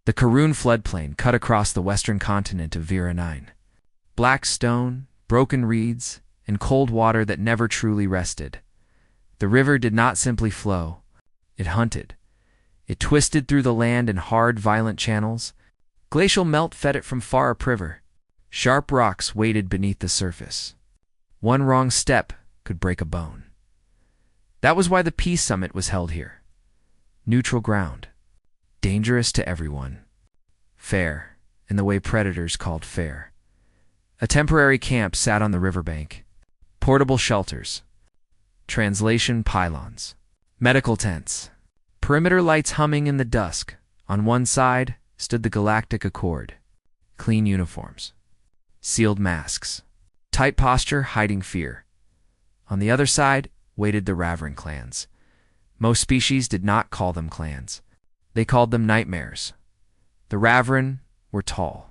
The Karun floodplain cut across the western continent of Vera 9. Black stone, broken reeds, and cold water that never truly rested. The river did not simply flow. It hunted. It twisted through the land in hard, violent channels. Glacial melt fed it from far upriver. Sharp rocks waited beneath the surface. One wrong step could break a bone. That was why the Peace Summit was held here. Neutral ground. Dangerous to everyone. Fair, in the way predators called fair. A temporary camp sat on the riverbank. Portable shelters. Translation pylons. Medical tents. Perimeter lights humming in the dusk. On one side stood the Galactic Accord. Clean uniforms. Sealed masks. Tight posture hiding fear. On the other side waited the Ravrin clans. Most species did not call them clans. They called them nightmares. The Ravrin were tall.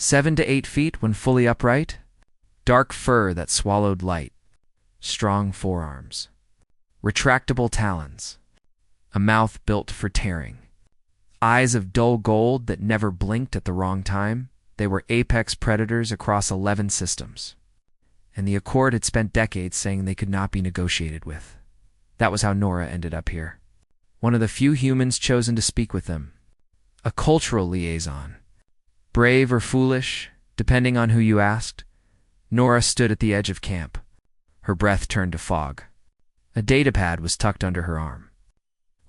7 to 8 feet when fully upright. Dark fur that swallowed light. Strong forearms. Retractable talons. A mouth built for tearing. Eyes of dull gold that never blinked at the wrong time. They were apex predators across 11 systems. And the Accord had spent decades saying they could not be negotiated with. That was how Nora ended up here. One of the few humans chosen to speak with them. A cultural liaison. Brave or foolish, depending on who you asked, Nora stood at the edge of camp. Her breath turned to fog. A datapad was tucked under her arm.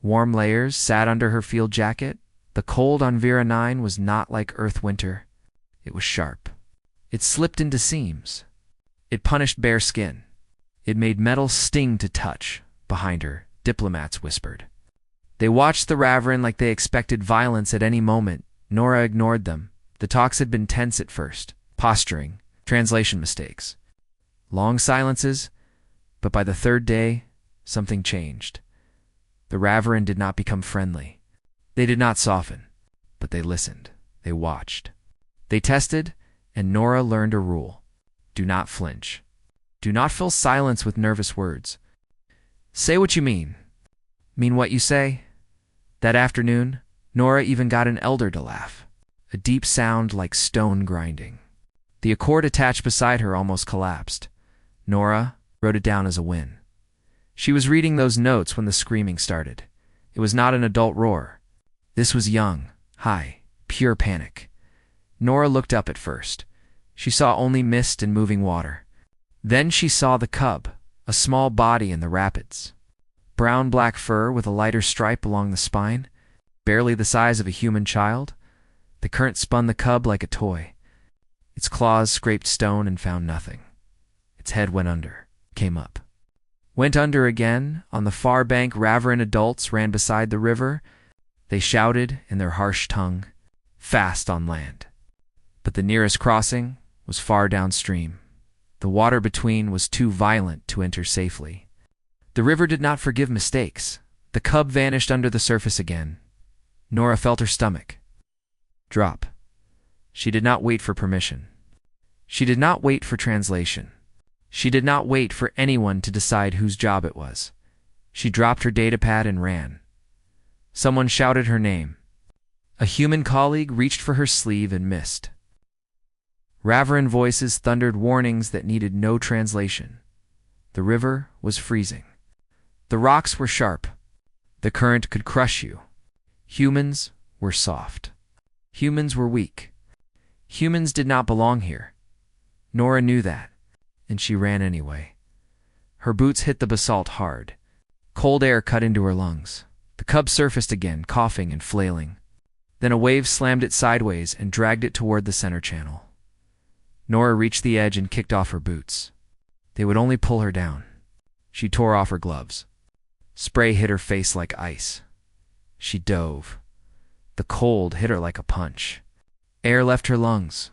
Warm layers sat under her field jacket. The cold on Vera 9 was not like Earth winter. It was sharp. It slipped into seams. It punished bare skin. It made metal sting to touch. Behind her, diplomats whispered. They watched the Ravrin like they expected violence at any moment. Nora ignored them. The talks had been tense at first. Posturing. Translation mistakes. Long silences. But by the third day, something changed. The Ravrin did not become friendly. They did not soften. But they listened. They watched. They tested, and Nora learned a rule. Do not flinch. Do not fill silence with nervous words. Say what you mean. Mean what you say. That afternoon, Nora even got an elder to laugh. A deep sound like stone grinding. The Accord attached beside her almost collapsed. Nora wrote it down as a win. She was reading those notes when the screaming started. It was not an adult roar. This was young, high, pure panic. Nora looked up at first. She saw only mist and moving water. Then she saw the cub, a small body in the rapids. Brown-black fur with a lighter stripe along the spine, barely the size of a human child. The current spun the cub like a toy. Its claws scraped stone and found nothing. Its head went under, came up. Went under again. On the far bank, Ravrin adults ran beside the river. They shouted in their harsh tongue, fast on land. But the nearest crossing was far downstream. The water between was too violent to enter safely. The river did not forgive mistakes. The cub vanished under the surface again. Nora felt her stomach drop. She did not wait for permission. She did not wait for translation. She did not wait for anyone to decide whose job it was. She dropped her datapad and ran. Someone shouted her name. A human colleague reached for her sleeve and missed. Ravrin voices thundered warnings that needed no translation. The river was freezing. The rocks were sharp. The current could crush you. Humans were soft. Humans were weak. Humans did not belong here. Nora knew that, and she ran anyway. Her boots hit the basalt hard. Cold air cut into her lungs. The cub surfaced again, coughing and flailing. Then a wave slammed it sideways and dragged it toward the center channel. Nora reached the edge and kicked off her boots. They would only pull her down. She tore off her gloves. Spray hit her face like ice. She dove. The cold hit her like a punch. Air left her lungs.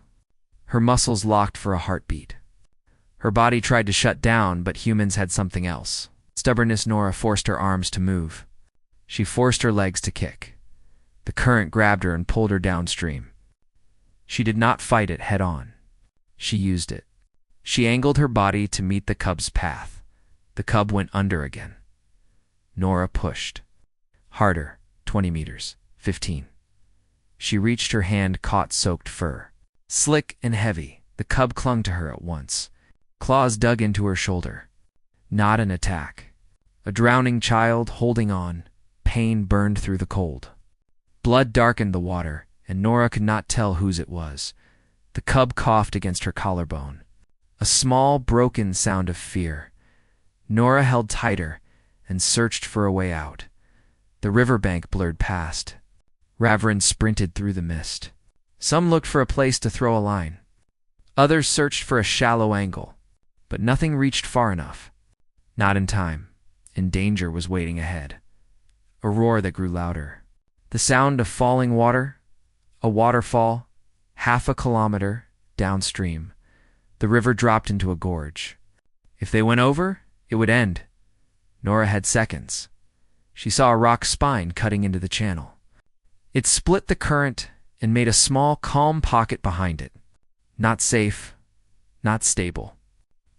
Her muscles locked for a heartbeat. Her body tried to shut down, but humans had something else. Stubbornness. Nora forced her arms to move. She forced her legs to kick. The current grabbed her and pulled her downstream. She did not fight it head on. She used it. She angled her body to meet the cub's path. The cub went under again. Nora pushed. Harder. 20 meters. 15. She reached her hand, caught soaked fur. Slick and heavy, the cub clung to her at once. Claws dug into her shoulder. Not an attack. A drowning child holding on. Pain burned through the cold. Blood darkened the water, and Nora could not tell whose it was. The cub coughed against her collarbone. A small, broken sound of fear. Nora held tighter and searched for a way out. The riverbank blurred past. Ravrans sprinted through the mist. Some looked for a place to throw a line. Others searched for a shallow angle. But nothing reached far enough. Not in time, and danger was waiting ahead. A roar that grew louder. The sound of falling water. A waterfall, 1/2 kilometer downstream. The river dropped into a gorge. If they went over, it would end. Nora had seconds. She saw a rock spine cutting into the channel. It split the current and made a small, calm pocket behind it. Not safe, not stable,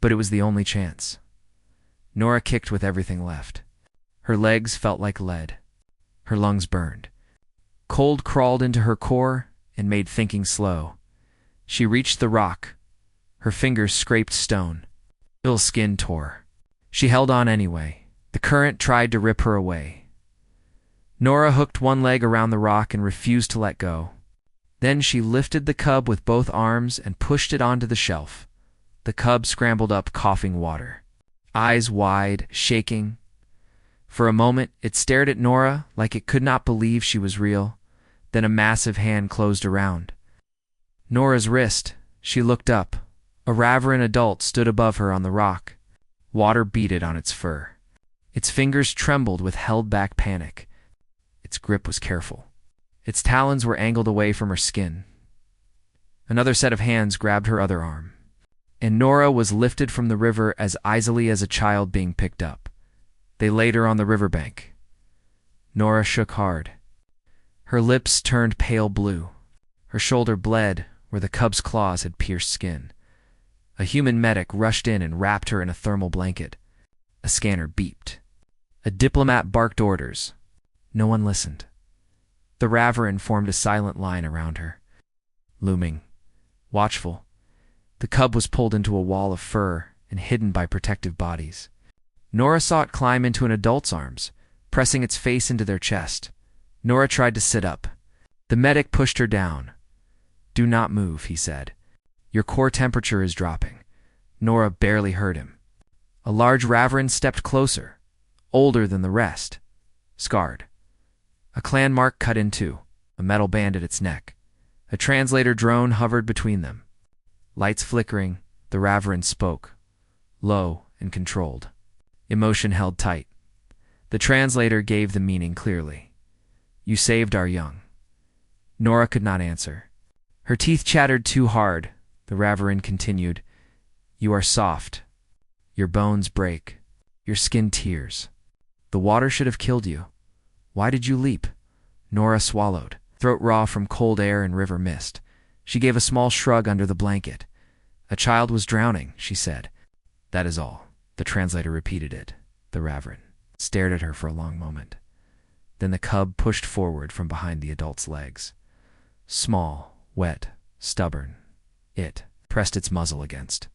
but it was the only chance. Nora kicked with everything left. Her legs felt like lead. Her lungs burned. Cold crawled into her core and made thinking slow. She reached the rock. Her fingers scraped stone. Ill skin tore. She held on anyway. The current tried to rip her away. Nora hooked one leg around the rock and refused to let go. Then she lifted the cub with both arms and pushed it onto the shelf. The cub scrambled up, coughing water. Eyes wide, shaking. For a moment, it stared at Nora like it could not believe she was real. Then a massive hand closed around Nora's wrist. She looked up. A Ravran adult stood above her on the rock. Water beaded on its fur. Its fingers trembled with held-back panic. Its grip was careful. Its talons were angled away from her skin. Another set of hands grabbed her other arm. And Nora was lifted from the river as easily as a child being picked up. They laid her on the riverbank. Nora shook hard. Her lips turned pale blue. Her shoulder bled where the cub's claws had pierced skin. A human medic rushed in and wrapped her in a thermal blanket. A scanner beeped. A diplomat barked orders. No one listened. The Ravran formed a silent line around her. Looming, watchful, the cub was pulled into a wall of fur and hidden by protective bodies. Nora saw it climb into an adult's arms, pressing its face into their chest. Nora tried to sit up. The medic pushed her down. "Do not move," he said. "Your core temperature is dropping." Nora barely heard him. A large Ravran stepped closer, older than the rest, scarred. A clan mark cut in two, a metal band at its neck. A translator drone hovered between them. Lights flickering, the Ravran spoke, low and controlled. Emotion held tight. The translator gave the meaning clearly. "You saved our young." Nora could not answer. Her teeth chattered too hard. The Ravran continued, "You are soft. Your bones break. Your skin tears. The water should have killed you. Why did you leap?" Nora swallowed, throat raw from cold air and river mist. She gave a small shrug under the blanket. "A child was drowning," she said. "That is all." The translator repeated it. The Ravran stared at her for a long moment. Then the cub pushed forward from behind the adult's legs. Small, wet, stubborn, it pressed its muzzle against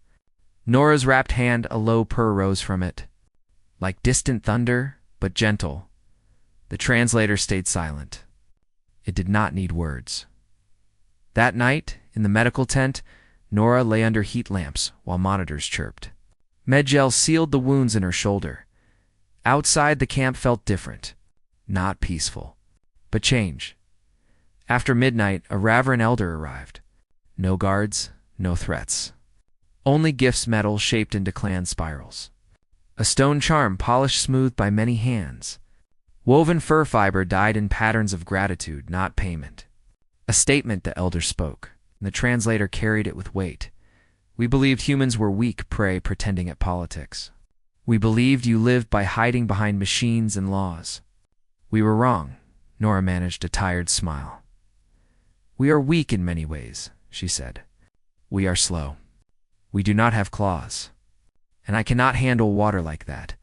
Nora's wrapped hand. A low purr rose from it, like distant thunder, but gentle. The translator stayed silent. It did not need words. That night, in the medical tent, Nora lay under heat lamps while monitors chirped. Medgel sealed the wounds in her shoulder. Outside, the camp felt different. Not peaceful, but change. After midnight, a Ravran elder arrived. No guards, no threats. Only gifts, metal shaped into clan spirals. A stone charm polished smooth by many hands. Woven fur fiber dyed in patterns of gratitude, not payment. A statement, the elder spoke, and the translator carried it with weight. "We believed humans were weak prey pretending at politics. We believed you lived by hiding behind machines and laws. We were wrong." Nora managed a tired smile. "We are weak in many ways," she said. "We are slow. We do not have claws. And I cannot handle water like that."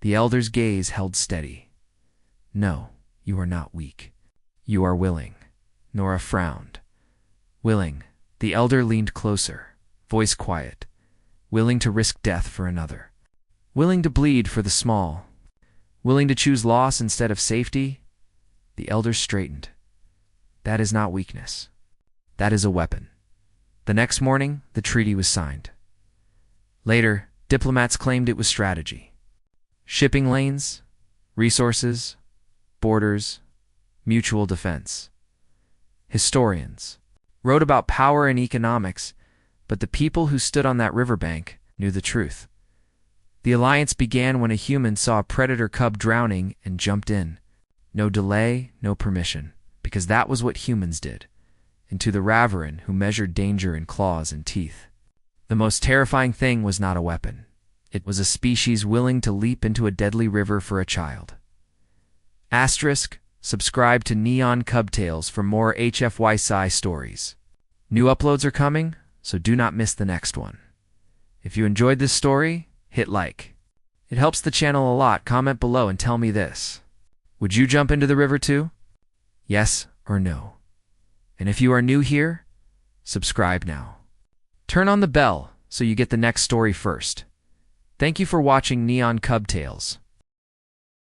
The elder's gaze held steady. "No, you are not weak. You are willing. Nora frowned. Willing. The elder leaned closer, voice quiet. Willing to risk death for another. Willing to bleed for the small. Willing to choose loss instead of safety. The elder straightened. That is not weakness. That is a weapon. The next morning, the treaty was signed. Later, diplomats claimed it was strategy. Shipping lanes, resources, borders, mutual defense. Historians wrote about power and economics, but the people who stood on that riverbank knew the truth. The alliance began when a human saw a predator cub drowning and jumped in. No delay, no permission, because that was what humans did. And to the Raveran who measured danger in claws and teeth. The most terrifying thing was not a weapon. It was a species willing to leap into a deadly river for a child. Subscribe to Neon Cub Tales for more HFY Sci stories. New uploads are coming, so do not miss the next one. If you enjoyed this story, hit like. It helps the channel a lot. Comment below and tell me this. Would you jump into the river too? Yes or no? And if you are new here, subscribe now. Turn on the bell so you get the next story first. Thank you for watching Neon Cub Tales.